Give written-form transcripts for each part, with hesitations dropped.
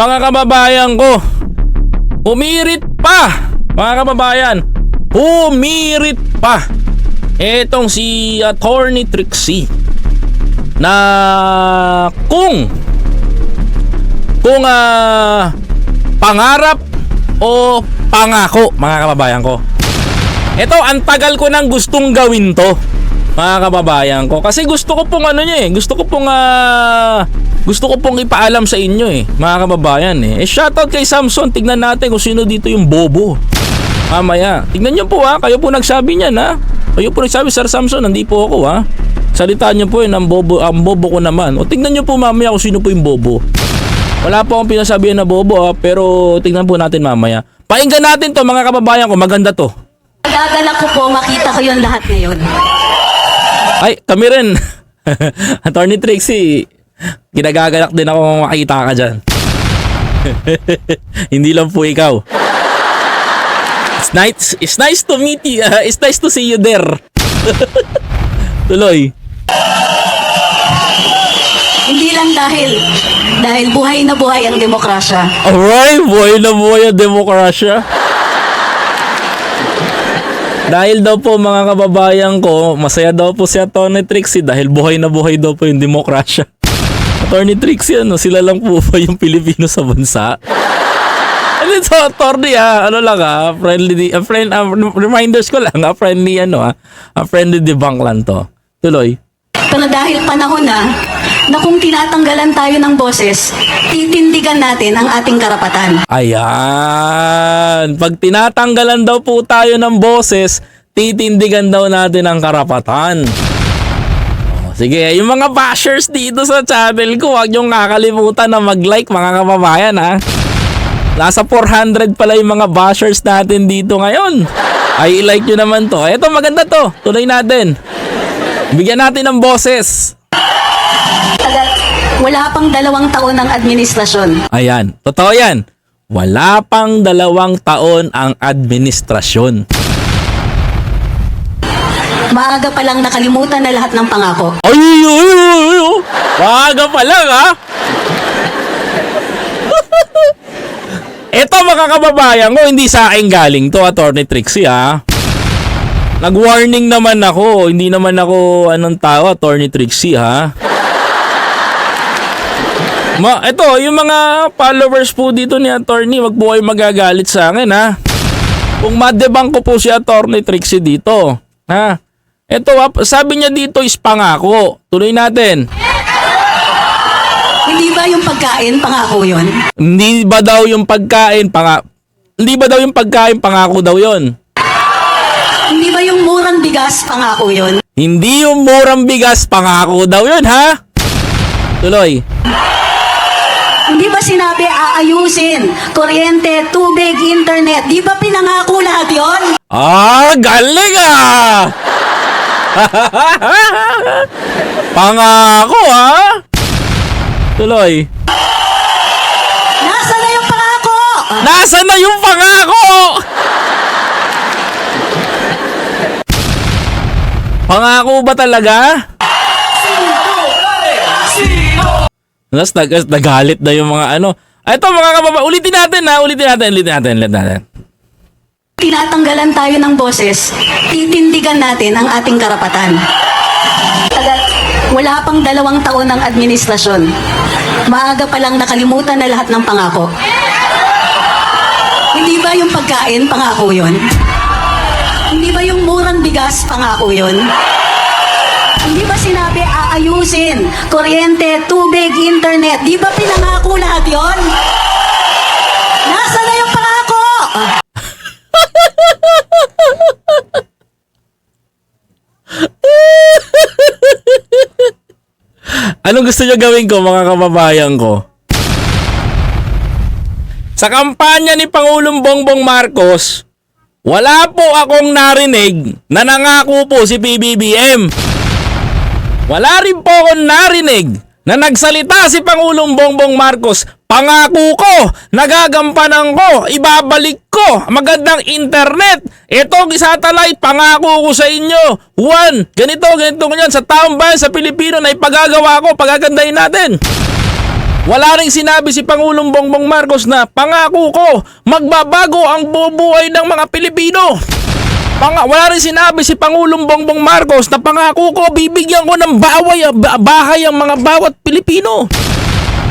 Mga kababayan ko, humirit pa, mga kababayan, humirit pa etong si Attorney Trixie na kung pangarap o pangako, mga kababayan ko. Ito, ang tagal ko nang gustong gawin to, mga kababayan ko, kasi gusto ko pong gusto ko pong ipaalam sa inyo mga kababayan shoutout kay Samson. Tignan natin kung sino dito yung bobo mamaya. Tignan nyo po kayo po nagsabi niyan kayo po nagsabi, Sir Samson, hindi po ako salitaan nyo po ang bobo ko naman. O tignan nyo po mamaya kung sino po yung bobo. Wala po akong pinasabihan na bobo pero tignan po natin mamaya. Pakinggan natin to, mga kababayan ko, maganda to. Nagagalak ko po, makita ko yung lahat ngayon. Ay, kami rin. Attorney Trixie, ginagagalak din ako kung makita ka dyan. Hindi lang po ikaw. It's nice to meet you. It's nice to see you there. Tuloy. Hindi lang dahil buhay na buhay ang demokrasya. Alright, buhay na buhay ang demokrasya. Dahil daw po, mga kababayan ko, masaya daw po si Attorney Trixie dahil buhay na buhay daw po yung demokrasya. Attorney Trixie, sila lang po ba yung Pilipino sa bansa? And then, so, Attorney, reminders ko lang, friendly debunk lang to. Tuloy. Pero dahil panahon na kung tinatanggalan tayo ng boses, titindigan natin ang ating karapatan. Ayan. Pag tinatanggalan daw po tayo ng boses, titindigan daw natin ang karapatan. Sige, yung mga bashers dito sa channel ko, huwag niyong kakalimutan na mag-like, mga kababayan Nasa 400 pala yung mga bashers natin dito ngayon. Ay, i-like nyo naman to. Eto, maganda to. Tuloy natin. Bigyan natin ng boses. Wala pang 2 taon ng administrasyon. Ayan, totoo yan. Wala pang 2 taon ang administrasyon. Maaga pa lang nakalimutan na lahat ng pangako. Ay. Maaga pa lang Eto, mga kababayan ko, hindi sa akin galing to, Attorney Trixie Nag-warning naman ako. Hindi naman ako Attorney Trixie Ito, yung mga followers po dito ni Attorney, wag po kayo magagalit sa akin Kung madebang ko po si Attorney Trixie dito Ito, sabi niya dito is pangako. Tuloy natin. Hindi ba yung pagkain pangako yun? Hindi ba daw yung pagkain pangako daw yun? Hindi ba yung murang bigas pangako yun? Hindi yung murang bigas pangako daw yun Tuloy. Hindi ba sinabi aayusin kuryente, tubig, internet? Di ba pinangako lahat yun? Galing Pangako Tuloy. Nasaan na yung pangako? Nasaan na yung pangako? Pangako ba talaga? Sino? Nagalit na yung mga Ito, mga kababa, ulitin natin. Tinatanggalan tayo ng boses, titindigan natin ang ating karapatan. Wala pang 2 taon ng administrasyon. Maaga pa lang nakalimutan na lahat ng pangako. Hindi ba yung pagkain pangako yun? Hindi ba yung murang bigas pangako yun? Hindi ba sinabi aayusin kuryente, tubig, internet? Di ba pinangako lahat yun? Nasaan na yung pangako? Anong gusto nyo gawin ko, mga kababayan ko? Sa kampanya ni Pangulong Bongbong Marcos, wala po akong narinig na nangako po si PBBM. Wala rin po akong narinig na nagsalita si Pangulong Bongbong Marcos. Pangako ko, nagagampanan ko, ibabalik ko, magandang internet. Itong isatellite, pangako ko sa inyo. ganito ganyan sa taong bayan sa Pilipino na ipagagawa ko, pagagandahin natin. Wala ring sinabi si Pangulong Bongbong Marcos na pangako ko, magbabago ang bubuhay ng mga Pilipino. Wala rin sinabi si Pangulong Bongbong Marcos na pangako ko, bibigyan ko ng bahay ang mga bawat Pilipino.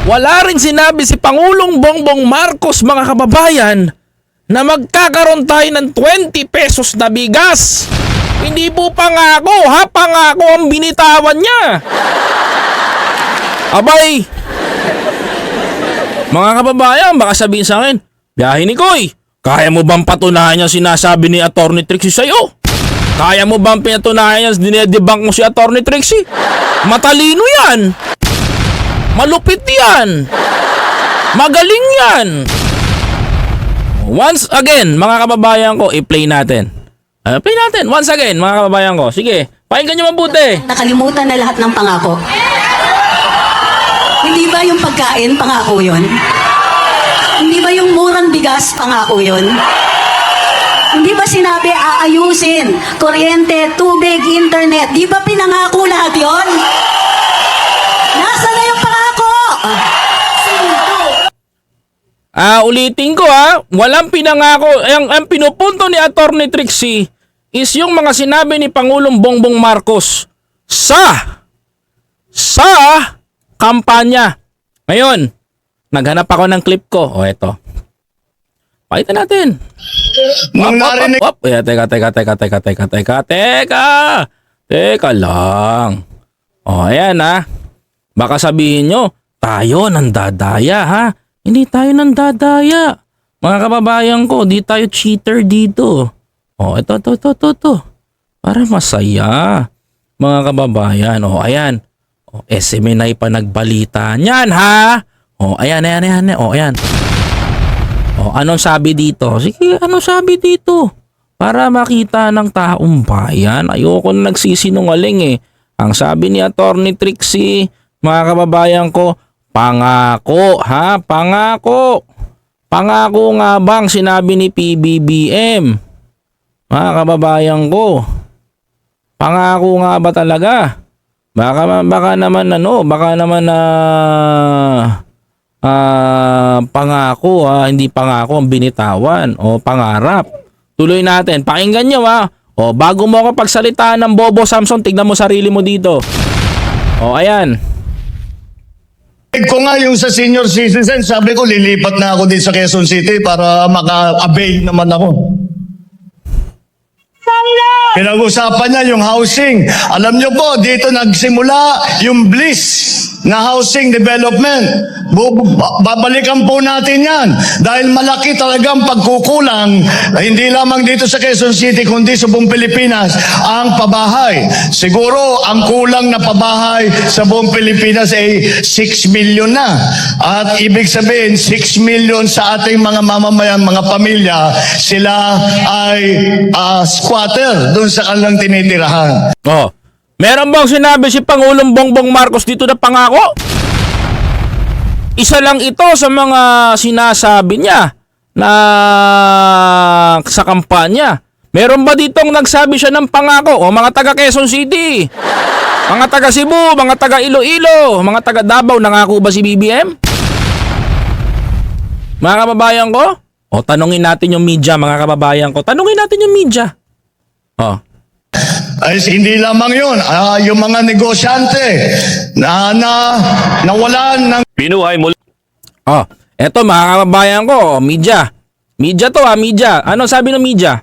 Wala rin sinabi si Pangulong Bongbong Marcos, mga kababayan, na magkakaroon tayo ng 20 pesos na bigas. Hindi po pangako, ha? Pangako ang binitawan niya. Abay, mga kababayan, baka sabihin sa akin, biyahe ni Koy, kaya mo bang patunayan yung sinasabi ni Atty. Trixie sa'yo? Kaya mo bang pinatunayan yung dinedebunk mo si Atty. Trixie? Matalino yan. Malupit yan. Magaling yan. Once again, mga kababayan ko, i-play natin. Play natin. Once again, mga kababayan ko. Sige, pakinggan nyo mabuti. Nakalimutan na lahat ng pangako. Hindi ba yung pagkain, pangako yun? Hindi ba yung murang bigas, pangako yun? Hindi ba sinabi aayusin? Kuryente, tubig, internet. Di ba pinangako lahat yun? Nasaan na yung pangako? Ulitin ko walang pinangako. Ang pinupunto ni Atty. Trixie is yung mga sinabi ni Pangulong Bongbong Marcos sa kampanya. Ngayon, naghanap ako ng clip ko. O, eto. Pakita natin. Teka lang. O, ayan Baka sabihin nyo, tayo nandadaya ha. Hindi tayo nandadaya. Mga kababayan ko, di tayo cheater dito. O, ito. Para masaya. Mga kababayan. O, ayan. O, SMNI pa nagbalita niyan ha. O, ayan. O, ayan. O, anong sabi dito? Sige, anong sabi dito? Para makita ng taong bayan. Ayoko na nagsisinungaling Ang sabi ni Atty. Trixie, mga kababayan ko, pangako ha, pangako. Pangako nga bang sinabi ni PBBM? Mga kababayan ko, pangako nga ba talaga? Baka naman pangako hindi pangako ang binitawan o pangarap. Tuloy natin. Pakinggan nyo O, bago mo ako pagsalitaan ng Bobo Samson, tignan mo sarili mo dito. O, ayan. Ko nga yung sa senior citizen, sabi ko lilipat na ako din sa Quezon City para maka-avail naman ako. Pinag-usapan niya yung housing. Alam niyo po, dito nagsimula yung Bliss na housing development. Babalikan po natin yan. Dahil malaki talagang pagkukulang, hindi lamang dito sa Quezon City, kundi sa buong Pilipinas, ang pabahay. Siguro, ang kulang na pabahay sa buong Pilipinas ay 6 million na. At ibig sabihin, 6 million sa ating mga mamamayan, mga pamilya, sila ay squatter doon sa kanilang tinitirahan. Meron bang sinabi si Pangulong Bongbong Marcos dito na pangako? Isa lang ito sa mga sinasabi niya na sa kampanya. Meron ba ditong nagsabi siya ng pangako? O mga taga Quezon City, mga taga Cebu, mga taga Iloilo, mga taga Davao, nangako ba si BBM? Mga kababayan ko? O tanungin natin yung media, mga kababayan ko. Tanungin natin yung media. Ay, hindi lamang yun. Yung mga negosyante na nawalan ng Pinuhay muli. Eto mga kababayan ko, media. Media to media. Ano sabi ng media?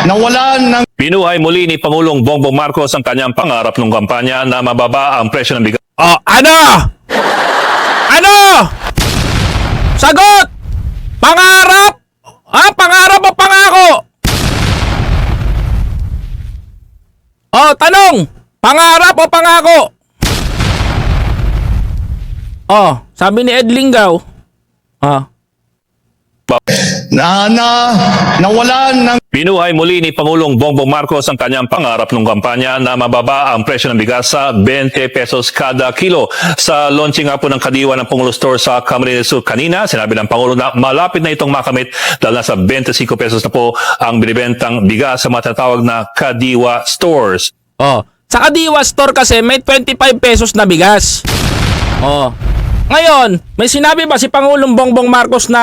nawalan ng Pinuhay muli ni Pangulong Bongbong Marcos ang kanyang pangarap ng kampanya na mababa ang presyo ng bigas. Ano? Ano? Sagot! Pangarap? Pangarap o pangako? Tanong! Pangarap o pangako? Sabi ni Ed Lingaw. nawalan ng Pinuhay muli ni Pangulong Bongbong Marcos ang kanyang pangarap ng kampanya na mababa ang presyo ng bigas sa 20 pesos kada kilo. Sa launching nga po ng Kadiwa ng Pangulo Store sa Camarines Sur kanina, sinabi ng Pangulo na malapit na itong makamit dahil nasa 25 pesos na po ang binibentang bigas sa matatawag na Kadiwa Stores. Sa Kadiwa Store kasi may 25 pesos na bigas. Ngayon, may sinabi ba si Pangulong Bongbong Marcos na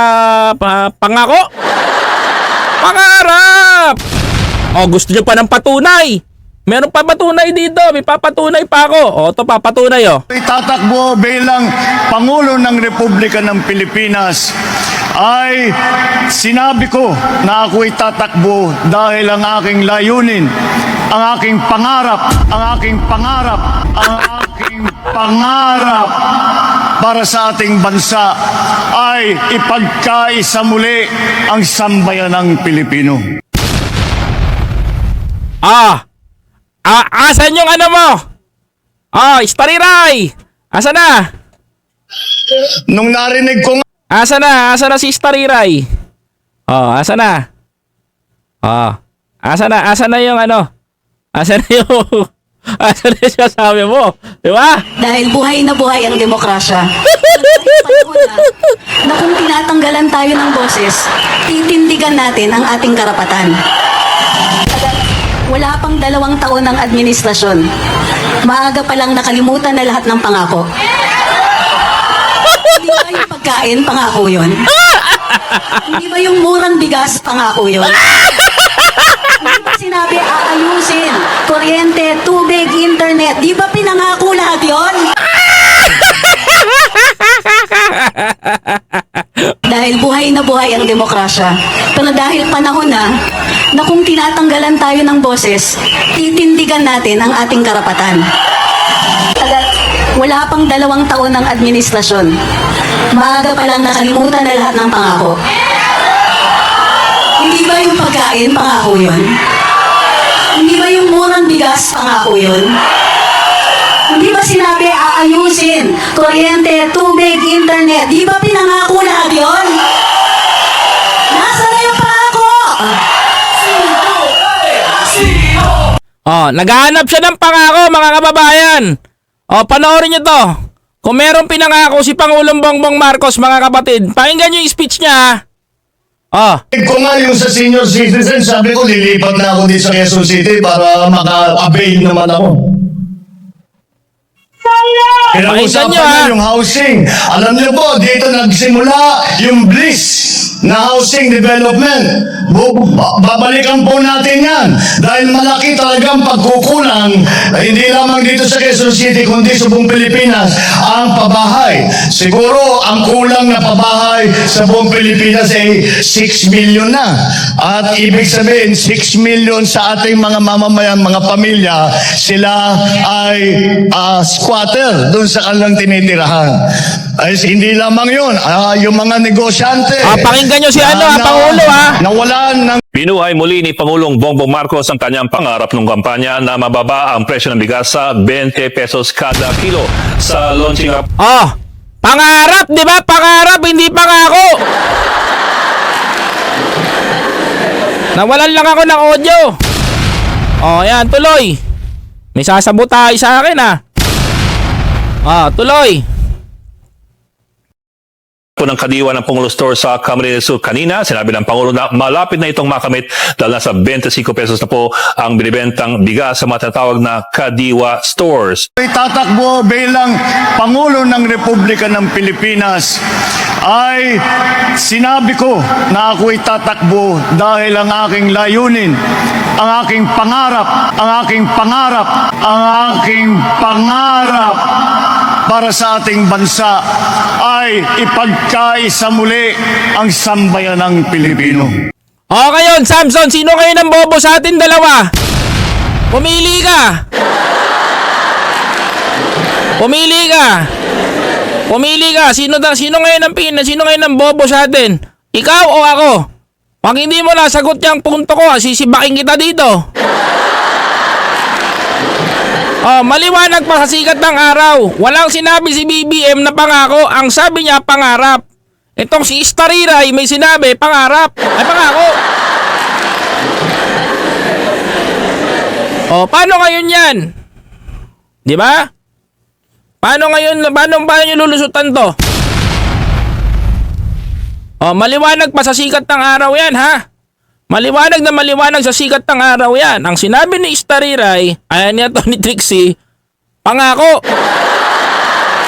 pangako? Pangarap! O, gusto nyo pa ng patunay? Meron pa patunay dito. May papatunay pa ako. O, ito papatunay o. Itatakbo bilang Pangulo ng Republika ng Pilipinas ay sinabi ko na ako itatakbo dahil ang aking layunin, ang aking pangarap para sa ating bansa ay ipagkaisa muli ang sambayanang Pilipino. Asan yung ano mo? Istariray! Asan na? Nung narinig ko Asan na si Istariray? Asan na? Asan na yung ano? Asan na yung sabi mo? Di ba? Dahil buhay na buhay ang demokrasya. Panahon na kung tinatanggalan tayo ng boses, titindigan natin ang ating karapatan. Wala pang 2 taon ng administrasyon. Maaga pa lang nakalimutan na lahat ng pangako. Hindi ba yung pagkain, pangako yun? Hindi ba yung murang bigas, pangako yun? Hindi ba sinabi aayusin? Kuryente, tubig, internet. Di ba pinangako lahat yun? Dahil buhay na buhay ang demokrasya. Pero dahil panahon na kung tinatanggalan tayo ng boses, titindigan natin ang ating karapatan. Wala pang 2 taon ng administrasyon. Maaga pa lang nakalimutan na lahat ng pangako. Hindi ba yung pagkain, pangako yun? Hindi ba yung murang bigas, pangako yun? Hindi ba sinabi aayusin? Kuryente, tubig, internet. Di ba pinangako lahat yun? Nasaan na yung pangako? Naghahanap siya ng pangako, mga kababayan. Panoorin nyo to. Kung merong pinangako si Pangulong Bongbong Marcos, mga kapatid, pakinggan nyo yung speech niya. ko nga yung sa senior citizen, sabi ko lilipat na ako dito sa Quezon City para maka-avail naman ako. Pinag-usapan nyo, na yung housing. Alam niyo po, dito nagsimula yung BLIS na housing development. Babalikan po natin yan. Dahil malaki talagang pagkukulang, hindi lamang dito sa Quezon City, kundi sa buong Pilipinas, ang pabahay. Siguro, ang kulang na pabahay sa buong Pilipinas ay 6 million na. At ibig sabihin, 6 million sa ating mga mamamayan, mga pamilya, sila ay squatter doon sa kanilang tinitirahan. Ay, hindi lamang yun. Yung mga negosyante. Pakinggan nyo si Pangulo Nawalan ng Binuhay muli ni Pangulong Bongbong Marcos ang kanyang pangarap ng kampanya na mababa ang presyo ng bigas sa 20 pesos kada kilo sa launching up. Pangarap, di ba? Pangarap, hindi pangako. Nawalan lang ako ng audio. Yan, tuloy. May sasabotay sa akin tuloy. Po ng kadiwa ng Pangulo Store sa Camarines Sur kanina, sinabi ng Pangulo na malapit na itong makamit dahil nasa 25 pesos na po ang binibentang bigas sa matatawag na kadiwa stores. Itatakbo bilang Pangulo ng Republika ng Pilipinas ay sinabi ko na ako itatakbo dahil ang aking layunin, ang aking pangarap para sa ating bansa ay ipagkaisa muli ang sambayanang Pilipino. Ngayon, Samson, sino kayo ng bobo sa atin dalawa? Pumili ka. Sino ngayon ng bobo sa atin? Ikaw o ako? Pag hindi mo nasagot yung punto ko, sisibakin kita dito. Maliwanag pa sa sikat ng araw. Walang sinabi si BBM na pangako. Ang sabi niya, pangarap. Itong si Istariray may sinabi, pangarap. Ay, pangako. Paano ngayon yan? Di ba? Paano nyo lulusutan to? Maliwanag pa sa sikat ng araw yan, ha? Maliwanag na maliwanag sa sikat ng araw yan. Ang sinabi ni Istariray, ayan niya to ni Trixie, pangako.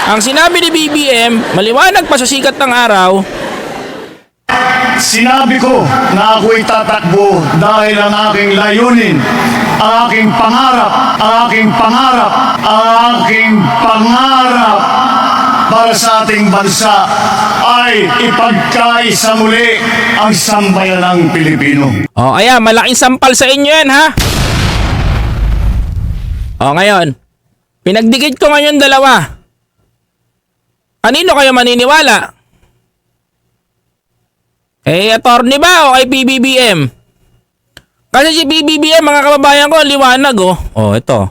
Ang sinabi ni BBM, maliwanag pa sa sikat ng araw, Sinabi ko na ako'y tatakbo dahil ang aking layunin, ang aking pangarap, ang aking pangarap, ang aking pangarap para sa ating bansa ay ipagkaisa muli ang sambayanang Pilipino. oh, ayan, malaking sampal sa inyo yan, ha? Oh, ngayon, pinagdikit ko ngayon dalawa. Kanino kayo maniniwala? Eh, attorney ba o kay PBBM? Kasi si PBBM, mga kababayan ko, liwanag, oh. Oh, ito.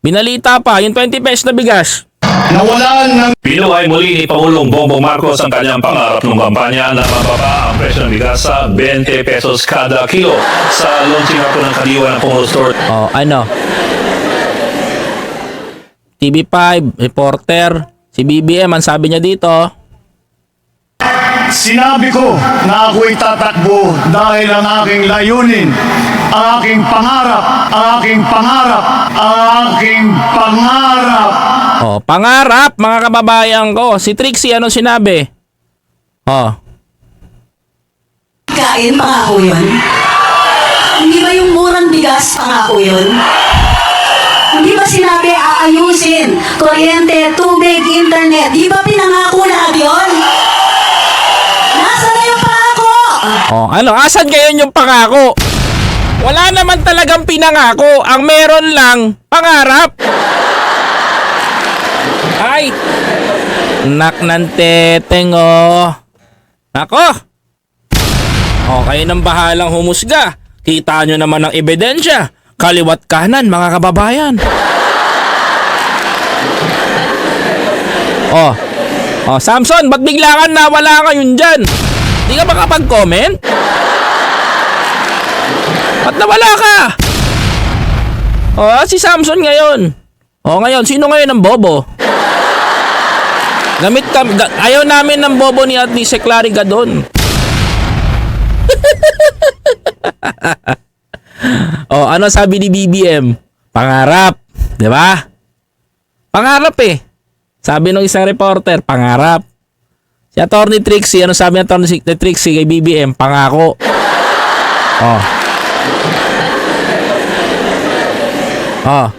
Binalita pa, yung 20 pesos na bigas. Nawalan ng Pinuhay muli ni Pangulong Bongbong Marcos ang kanyang pangarap ng kampanya na mababa ang presyo ng bigas sa 20 pesos kada kilo sa launching nga po ng kadiwa ng Pangulo Store. Oh, ano? TV5, reporter, si BBM, ang sabi niya dito, Sinabi ko na ako'y tatakbo dahil ang aking layunin, ang aking pangarap, ang aking pangarap, ang aking pangarap. oh, pangarap, mga kababayan ko. Si Trixie, anong sinabi? Oh, Kain, pangako yun. Hindi ba yung murang bigas, pangako yun? Hindi ba sinabi aayusin? Kuryente, tubig, internet. Di ba pinangako lahat yun? Nasaan na yung pangako? oh, ano? Asan ngayon yung pangako? Wala naman talagang pinangako. Ang meron lang, pangarap. Ay, nak ng teteng, oh. Nako. Oh, kayo nang bahalang humusga. Kita nyo naman ang ebidensya. Kaliwat kanan, mga kababayan. Oh. Oh, Samson, ba't bigla ka nawala ngayon dyan? Di ka ba kapag-comment? Ba't nawala ka? Oh, si Samson ngayon. Oh, ngayon, sino ngayon ang bobo? Ayaw namin ng bobo ni Atty. Clary Gadon. Oh, ano sabi ni BBM? Pangarap, 'di ba? Pangarap eh. Sabi ng isang reporter, pangarap. Si Atty. Trixie, ano sabi ng Atty. Trixie kay BBM? Pangako. Oh. Oh.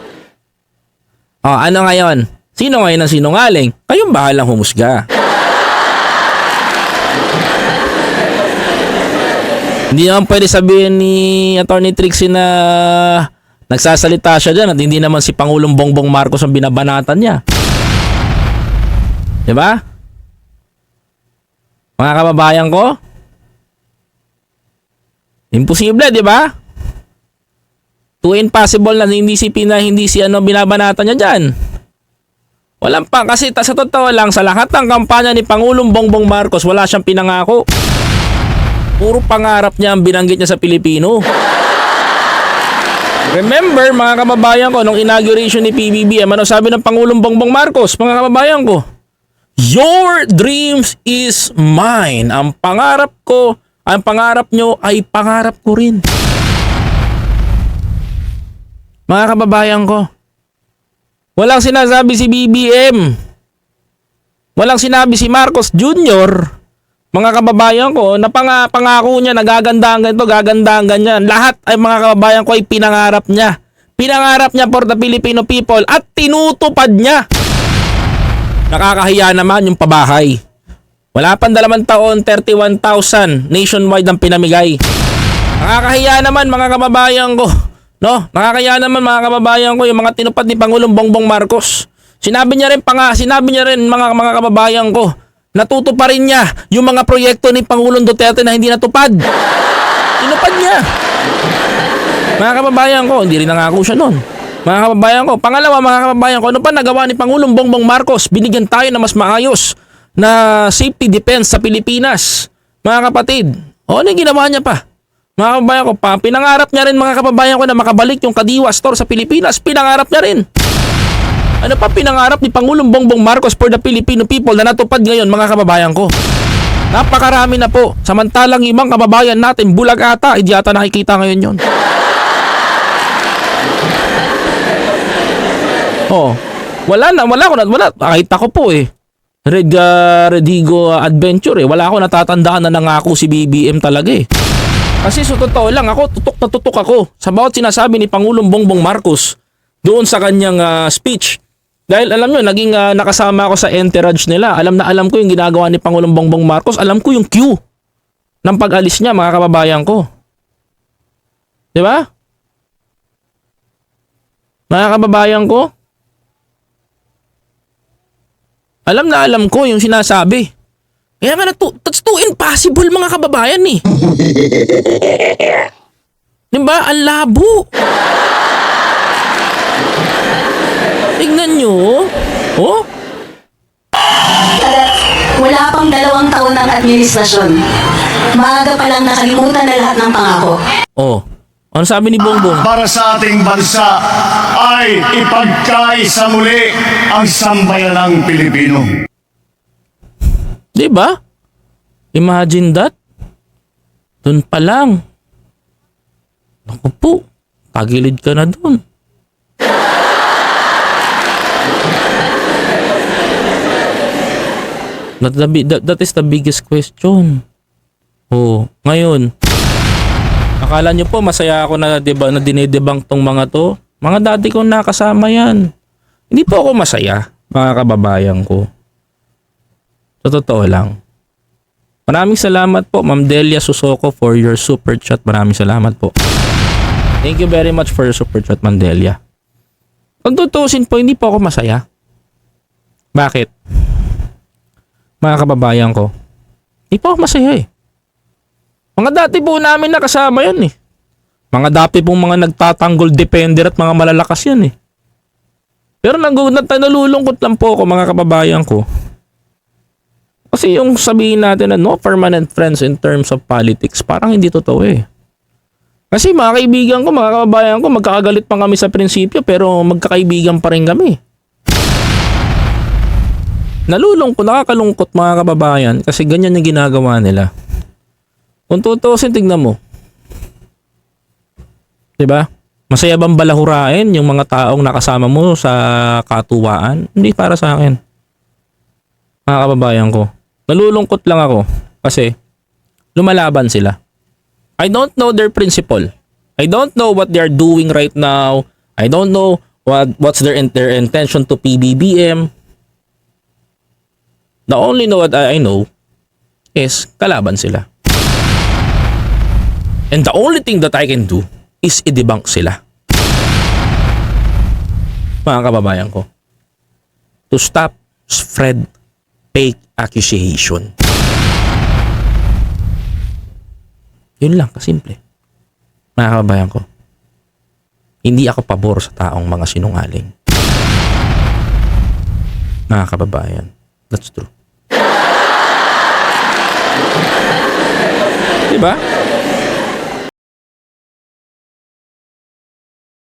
Oh, ano ngayon? Sino ngayon ang sinungaling? Kayong bahalang humusga. Hindi naman pwede sabihin ni Atty. Trixie na nagsasalita siya dyan at hindi naman si Pangulong Bongbong Marcos ang binabanatan niya. Diba? Mga kababayan ko? Imposible, di ba? Too impossible na hindi si binabanatan niya dyan. Walang pa, kasi sa totoo lang, sa lahat ng kampanya ni Pangulong Bongbong Marcos, wala siyang pinangako. Puro pangarap niya ang binanggit niya sa Pilipino. Remember, mga kababayan ko, nung inauguration ni PBBM, ano sabi ng Pangulong Bongbong Marcos, mga kababayan ko? Your dreams is mine. Ang pangarap ko, ang pangarap nyo ay pangarap ko rin. Mga kababayan ko, walang sinasabi si BBM. Walang sinabi si Marcos Jr., mga kababayan ko, na pangako niya, nagagandahan ganito, gagandahan ganyan. Lahat ay mga kababayan ko ay pinangarap niya. Pinangarap niya for the Filipino people at tinutupad niya. Nakakahiya naman yung pabahay. Wala pang 2 taon, 31,000 nationwide ang pinamigay. Nakakahiya naman mga kababayan ko. No? Nakakahiya naman mga kababayan ko yung mga tinupad ni Pangulong Bongbong Marcos. Sinabi niya rin mga kababayan ko, natutuparin niya yung mga proyekto ni Pangulong Duterte na hindi natupad. Tinupad niya. Mga kababayan ko, hindi rin nangako siya noon. Mga kababayan ko, pangalawa mga kababayan ko, ano pa nagawa ni Pangulong Bongbong Marcos? Binigyan tayo ng mas maayos na safety defense sa Pilipinas. Mga kapatid, ano yung ginawa niya pa? Mga kababayan ko, pinangarap niya rin mga kababayan ko na makabalik yung Kadiwa Store sa Pilipinas. Pinangarap niya rin. Ano pa pinangarap ni Pangulong Bongbong Marcos for the Filipino people na natupad ngayon mga kababayan ko? Napakarami na po. Samantalang ibang kababayan natin, bulag ata, hindi ata nakikita ngayon yun. Oh. Wala. Nakita ko po eh. Redigo Adventure eh. Wala ako natatandaan na nangako si BBM talaga eh. Kasi sa totoo lang ako, tutok na tutok ako sa bawat sinasabi ni Pangulong Bongbong Marcos doon sa kanyang speech. Dahil alam nyo, naging nakasama ako sa entourage nila. Alam na alam ko yung ginagawa ni Pangulong Bongbong Marcos. Alam ko yung cue ng pag-alis niya, mga kababayan ko. Di ba? Mga kababayan ko, alam na alam ko yung sinasabi. Kaya nga that's too impossible mga kababayan eh. Diba? Ang labo. Tignan nyo. Oh? Wala pang 2 taon ng administrasyon. Maaga pa lang nakalimutan na lahat ng pangako. Oh. Ano sabi ni Bongbong? Para sa ating bansa ay ipagkaisa muli ang sambayanang Pilipino. Diba? Imagine that. Doon pa lang. Naku po. Tagilid ka na doon. That is the biggest question. Oh, ngayon. Akala nyo po masaya ako na, diba, na dinidebunk tong mga to? Mga dati kong nakasama yan. Hindi po ako masaya, mga kababayan ko. Sa totoo lang. Maraming salamat po, Ma'am Delia Susoko, for your super chat. Maraming salamat po. Thank you very much for your super chat, Ma'am Delia. Pag tutusin po, hindi po ako masaya. Bakit? Mga kababayan ko, hindi po ako masaya eh. Mga dati po namin nakasama yan eh. Mga dati pong mga nagtatanggol defender at mga malalakas yan eh. Pero nalulungkot lang po ako, mga kababayan ko. Kasi yung sabihin natin na no permanent friends in terms of politics, parang hindi totoo eh. Kasi mga kaibigan ko, mga kababayan ko, magkakagalit pa kami sa prinsipyo pero magkakaibigan pa rin kami. Nakakalungkot mga kababayan kasi ganyan yung ginagawa nila. Kung tutusin, tignan mo. Diba? Masaya bang balahurain yung mga taong nakasama mo sa katuwaan? Hindi para sa akin. Mga kababayan ko. Nalulungkot lang ako kasi lumalaban sila. I don't know their principle. I don't know what they're doing right now. I don't know what's their intention to PBBM. The only know what I know is kalaban sila. And the only thing that I can do is i-debunk sila. Mga kababayan ko. To stop spread fake accusation. Yun lang, kasimple. Mga kababayan ko. Hindi ako pabor sa taong mga sinungaling. Mga kababayan. That's true. Diba?